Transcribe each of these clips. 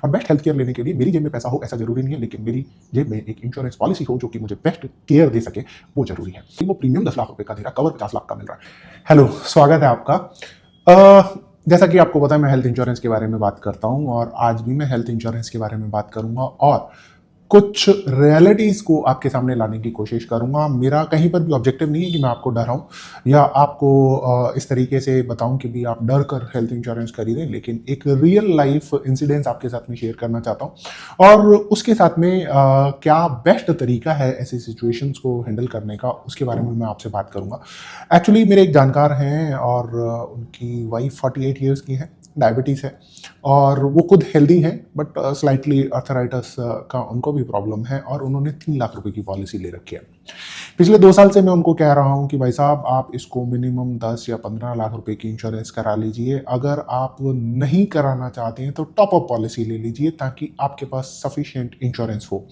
और best health care लेने के लिए मेरी जेब में पैसा हो ऐसा जरूरी नहीं है, लेकिन मेरी जेब में एक इंश्योरेंस पॉलिसी हो जो कि मुझे बेस्ट केयर दे सके, वो जरूरी है। वो प्रीमियम 10 लाख रुपए का दे रहा, कवर 50 लाख का मिल रहा है। हेलो, स्वागत है आपका। जैसा कि आपको पता है, मैं हेल्थ इंश्योरेंस के बारे में बात करता हूं और आज भी मैं हेल्थ इंश्योरेंस के बारे में बात करूंगा और कुछ रियलिटीज को आपके सामने लाने की कोशिश करूंगा। मेरा कहीं पर भी ऑब्जेक्टिव नहीं है कि मैं आपको डराऊं या आपको इस तरीके से बताऊं कि भी आप डर कर हेल्थ इंश्योरेंस खरीदें, लेकिन एक रियल लाइफ इंसिडेंस आपके साथ में शेयर करना चाहता हूं और उसके साथ में क्या बेस्ट तरीका है ऐसी सिचुएशंस को हैंडल करने का, उसके बारे में मैं आपसे बात करूंगा। एक्चुअली मेरे एक जानकार हैं और उनकी वाइफ 48 ईयर्स की है, डायबिटीज़ है और वो खुद हेल्दी हैं, बट स्लाइटली अर्थराइटिस का उनको भी प्रॉब्लम है और उन्होंने 3 लाख रुपए की पॉलिसी ले रखी है। पिछले 2 साल से मैं उनको कह रहा हूं कि भाई साहब, आप इसको मिनिमम 10 या 15 लाख रुपए की इंश्योरेंस करा लीजिए। अगर आप नहीं कराना चाहते हैं तो टॉप अप पॉलिसी ले लीजिए ताकि आपके पास सफिशिएंट इंश्योरेंस हो।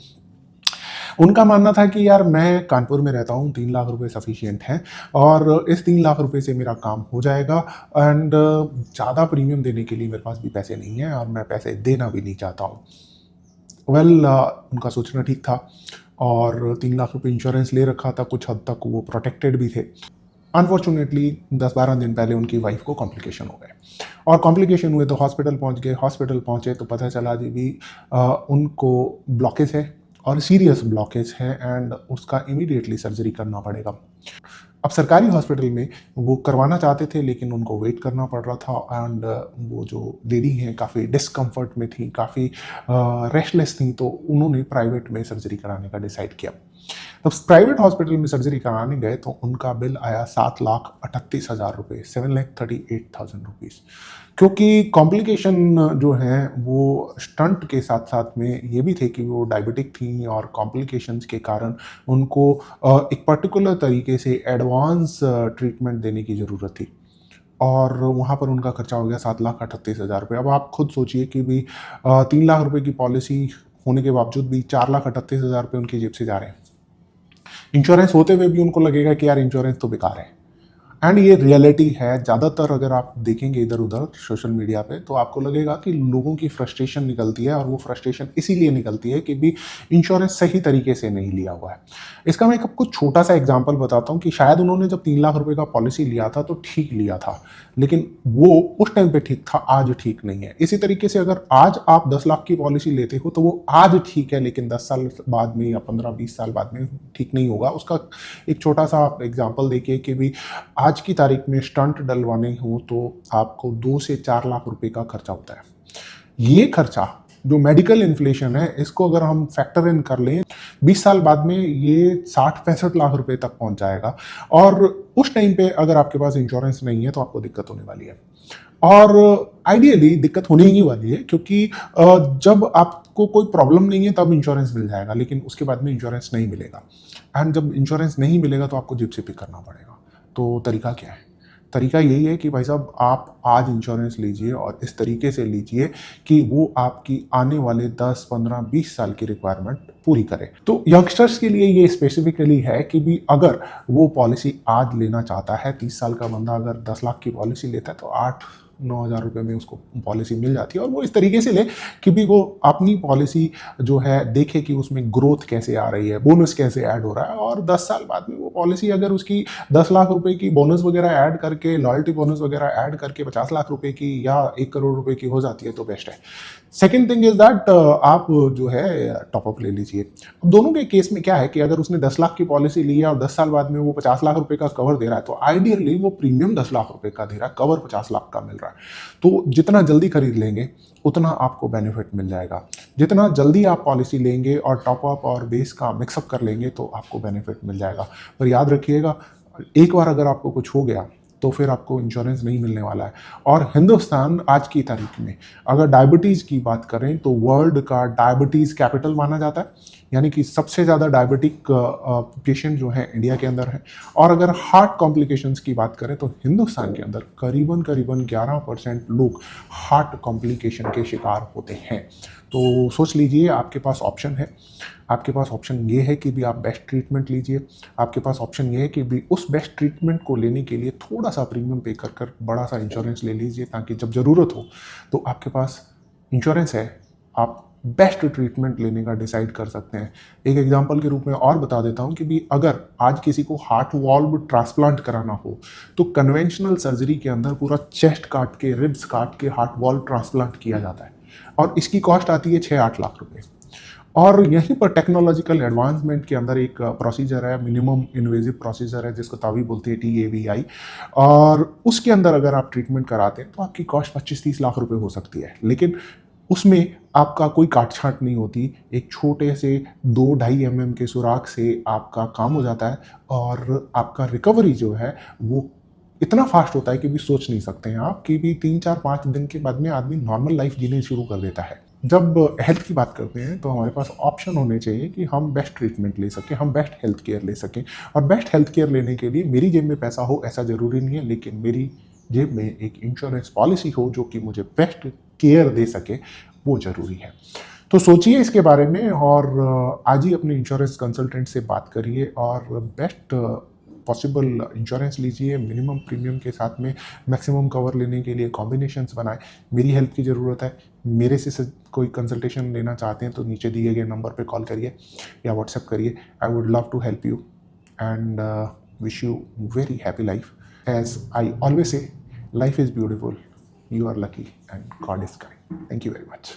उनका मानना था कि यार, मैं कानपुर में रहता हूँ, 3 लाख रुपए सफिशिएंट हैं और इस 3 लाख रुपए से मेरा काम हो जाएगा एंड ज़्यादा प्रीमियम देने के लिए मेरे पास भी पैसे नहीं है और मैं पैसे देना भी नहीं चाहता हूँ। उनका सोचना ठीक था और 3 लाख रुपए इंश्योरेंस ले रखा था, कुछ हद तक वो प्रोटेक्टेड भी थे। अनफॉर्चुनेटली 10-12 दिन पहले उनकी वाइफ को कॉम्प्लिकेशन हो गए और कॉम्प्लिकेशन हुए तो हॉस्पिटल पहुंच गए। हॉस्पिटल पहुंचे तो पता चला जी भी उनको ब्लॉकेज है और सीरियस ब्लॉकेज है एंड उसका इमीडिएटली सर्जरी करना पड़ेगा। अब सरकारी हॉस्पिटल में वो करवाना चाहते थे लेकिन उनको वेट करना पड़ रहा था एंड वो जो लेडी हैं काफ़ी डिस्कम्फर्ट में थी, काफ़ी रेस्टलेस थी, तो उन्होंने प्राइवेट में सर्जरी कराने का डिसाइड किया। तो प्राइवेट हॉस्पिटल में सर्जरी कराने गए तो उनका बिल आया 7,38,000 रुपये, 7,38,000 रुपीज़। क्योंकि कॉम्प्लिकेशन जो हैं वो स्टंट के साथ साथ में ये भी थे कि वो डायबिटिक थी और कॉम्प्लिकेशंस के कारण उनको एक पर्टिकुलर तरीके से एडवांस ट्रीटमेंट देने की ज़रूरत थी और वहाँ पर उनका खर्चा हो गया 7,38,000 रुपये। अब आप खुद सोचिए कि भी 3 लाख रुपए की पॉलिसी होने के बावजूद भी 4,38,000 रुपये उनकी जेब से जा रहे हैं। इंश्योरेंस होते हुए भी उनको लगेगा कि यार, इंश्योरेंस तो बेकार है। एंड ये रियलिटी है। ज़्यादातर अगर आप देखेंगे इधर उधर सोशल मीडिया पे तो आपको लगेगा कि लोगों की फ्रस्ट्रेशन निकलती है और वो फ्रस्ट्रेशन इसीलिए निकलती है कि भी इंश्योरेंस सही तरीके से नहीं लिया हुआ है। इसका मैं आपको छोटा सा एग्जांपल बताता हूँ कि शायद उन्होंने जब 3 लाख रुपए का पॉलिसी लिया था तो ठीक लिया था, लेकिन वो उस टाइम पे ठीक था, आज ठीक नहीं है। इसी तरीके से अगर आज आप 10 लाख की पॉलिसी लेते हो तो वो आज ठीक है, लेकिन 10 साल बाद में या 15-20 साल बाद में ठीक नहीं होगा। उसका एक छोटा सा आप एग्जाम्पल देखिए कि भी आज की तारीख में स्टंट डलवाने हो तो आपको 2 से 4 लाख रुपए का खर्चा होता है। ये खर्चा जो मेडिकल इन्फ्लेशन है, इसको अगर हम फैक्टर इन कर लें, 20 साल बाद में ये 60-65 लाख रुपए तक पहुंच जाएगा और उस टाइम पे अगर आपके पास इंश्योरेंस नहीं है तो आपको दिक्कत होने वाली है। और आइडियली दिक्कत होने ही वाली है क्योंकि जब आपको कोई प्रॉब्लम नहीं है तब इंश्योरेंस मिल जाएगा, लेकिन उसके बाद में इंश्योरेंस नहीं मिलेगा एंड जब इंश्योरेंस नहीं मिलेगा तो आपको जेब से पे करना पड़ेगा। तो तरीका क्या है? तरीका यही है कि भाई साहब, आप आज इंश्योरेंस लीजिए और इस तरीके से लीजिए कि वो आपकी आने वाले 10, 15, 20 साल की रिक्वायरमेंट पूरी करे। तो यंगस्टर्स के लिए ये स्पेसिफिकली है कि भी अगर वो पॉलिसी आज लेना चाहता है, 30 साल का बंदा अगर 10 लाख की पॉलिसी लेता है तो 8-9 हज़ार रुपये में उसको पॉलिसी मिल जाती है और वो इस तरीके से ले कि भी वो अपनी पॉलिसी जो है देखे कि उसमें ग्रोथ कैसे आ रही है, बोनस कैसे ऐड हो रहा है और 10 साल बाद में वो पॉलिसी अगर उसकी 10 लाख रुपए की बोनस वगैरह ऐड करके, लॉयल्टी बोनस वगैरह ऐड करके 50 लाख रुपए की या 1 करोड़ रुपए की हो जाती है तो बेस्ट है। सेकेंड थिंग इज दैट आप जो है टॉपअप ले लीजिए। अब दोनों के केस में क्या है कि अगर उसने 10 लाख की पॉलिसी ली है और 10 साल बाद में वो 50 लाख रुपए का कवर दे रहा है तो आइडियली वो प्रीमियम 10 लाख रुपए का दे रहा है, कवर 50 लाख का मिल रहा है। तो जितना जल्दी खरीद लेंगे उतना आपको बेनिफिट मिल जाएगा। जितना जल्दी आप पॉलिसी लेंगे और टॉपअप और बेस का मिक्सअप कर लेंगे तो आपको बेनिफिट मिल जाएगा। पर याद रखिएगा, एक बार अगर आपको कुछ हो गया तो फिर आपको इंश्योरेंस नहीं मिलने वाला है। और हिंदुस्तान आज की तारीख में अगर डायबिटीज़ की बात करें तो वर्ल्ड का डायबिटीज़ कैपिटल माना जाता है, यानी कि सबसे ज़्यादा डायबिटिक पेशेंट जो है इंडिया के अंदर है। और अगर हार्ट कॉम्प्लिकेशंस की बात करें तो हिंदुस्तान के अंदर करीबन 11% लोग हार्ट कॉम्प्लिकेशन के शिकार होते हैं। तो सोच लीजिए, आपके पास ऑप्शन है। आपके पास ऑप्शन ये है कि भी आप बेस्ट ट्रीटमेंट लीजिए। आपके पास ऑप्शन ये है कि भी उस बेस्ट ट्रीटमेंट को लेने के लिए थोड़ा सा प्रीमियम पे कर बड़ा सा इंश्योरेंस ले लीजिए ताकि जब ज़रूरत हो तो आपके पास इंश्योरेंस है, आप बेस्ट ट्रीटमेंट लेने का डिसाइड कर सकते हैं। एक एग्जांपल के रूप में और बता देता हूं कि भी अगर आज किसी को हार्ट वाल्व ट्रांसप्लांट कराना हो तो कन्वेंशनल सर्जरी के अंदर पूरा चेस्ट काट के, रिब्स काट के हार्ट वाल्व ट्रांसप्लांट किया जाता है और इसकी कॉस्ट आती है 6-8 लाख रुपए। और यहीं पर टेक्नोलॉजिकल एडवांसमेंट के अंदर एक प्रोसीजर है, मिनिमम इन्वेजिव प्रोसीजर है, जिसको तावी बोलते हैं, TAVI। और उसके अंदर अगर आप ट्रीटमेंट कराते हैं तो आपकी कॉस्ट 25-30 लाख रुपए हो सकती है, लेकिन उसमें आपका कोई काट छांट नहीं होती। एक छोटे से 2-2.5 mm के सुराख से आपका काम हो जाता है और आपका रिकवरी जो है वो इतना फास्ट होता है कि भी सोच नहीं सकते हैं आप कि भी 3-4-5 दिन के बाद में आदमी नॉर्मल लाइफ जीने शुरू कर देता है। जब हेल्थ की बात करते हैं तो हमारे पास ऑप्शन होने चाहिए कि हम बेस्ट ट्रीटमेंट ले सकें, हम बेस्ट हेल्थ केयर ले सकें। और बेस्ट हेल्थ केयर लेने के लिए मेरी जेब में पैसा हो ऐसा ज़रूरी नहीं है, लेकिन मेरी जेब में एक इंश्योरेंस पॉलिसी हो जो कि मुझे बेस्ट केयर दे सके, वो ज़रूरी है। तो सोचिए इसके बारे में और आज ही अपने इंश्योरेंस कंसल्टेंट से बात करिए और बेस्ट पॉसिबल इंश्योरेंस लीजिए। मिनिमम प्रीमियम के साथ में मैक्सिमम कवर लेने के लिए कॉम्बिनेशंस बनाएं। मेरी हेल्प की ज़रूरत है, मेरे से कोई कंसल्टेशन लेना चाहते हैं तो नीचे दिए गए नंबर पे कॉल करिए या व्हाट्सएप करिए। I would love to help you and wish you very happy life. As I always say, life is beautiful, you are lucky and God is kind. Thank you very much.